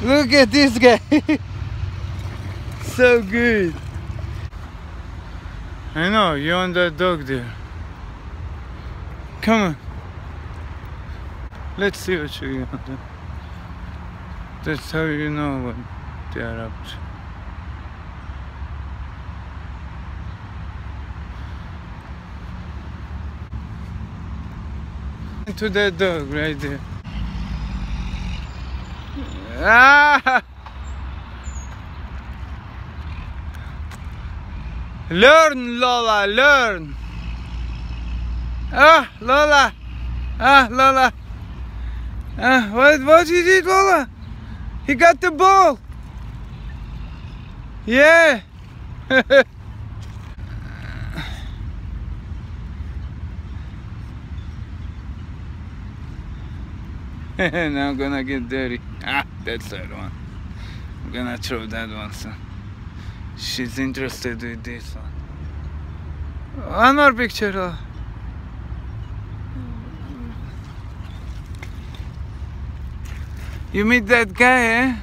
Look at this guy. So good. I know, you want that dog there. Come on. Let's see what you want. That's how you know what they are up to. To that dog right there. Ah! Learn, Lola, learn. Ah, Lola. Ah, Lola. Ah, what you did, Lola? He got the ball. Yeah. Now I'm gonna get dirty. Ah, that's that one. I'm gonna throw that one, so she's interested with this one. One more picture. You meet that guy, eh?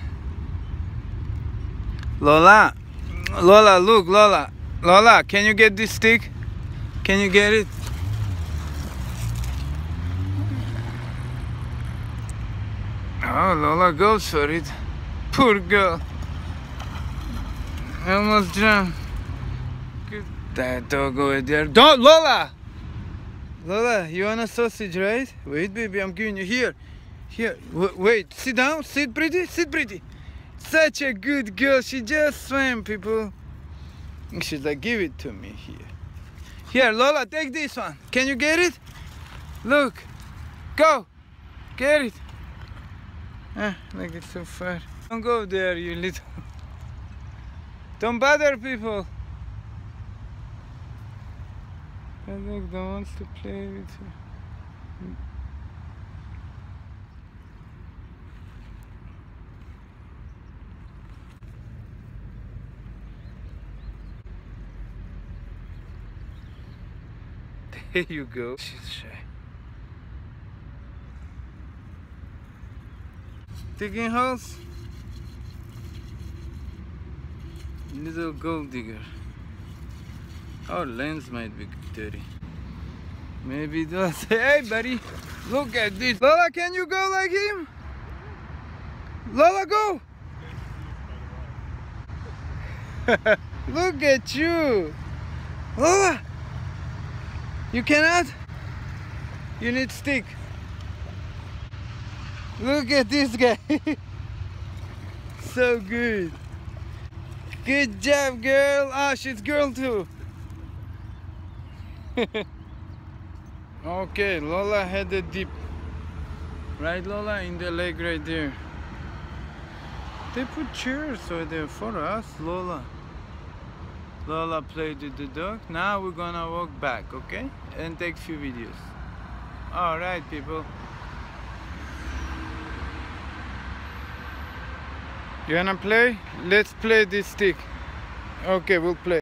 Lola, Lola, look, Lola, Lola, can you get this stick? Can you get it? Oh, Lola goes for it. Poor girl. I almost jumped. Get that dog over there. Don't, Lola! Lola, you want a sausage, right? Wait, baby, I'm giving you here. Here, wait, sit down, sit pretty, sit pretty. Such a good girl, she just swam, people. And she's like, give it to me here. Here, Lola, take this one. Can you get it? Look, go, get it. Ah, like it's so far. Don't go there, you little. Don't bother people. That dog don't want to play with you. There you go. She's shy. Digging holes? Little gold digger. Our lens might be dirty. Maybe they'll say, hey buddy, look at this. Lola, can you go like him? Lola, go! Look at you! Lola! You cannot? You need stick. Look at this guy. So good. Good job, girl. Ah, she's girl too. Okay, Lola had a dip. Right, Lola? In the leg right there. They put chairs over there for us, Lola. Lola played with the dog. Now we're gonna walk back, okay? And take few videos. Alright, people. You wanna play? Let's play this stick. Okay, we'll play.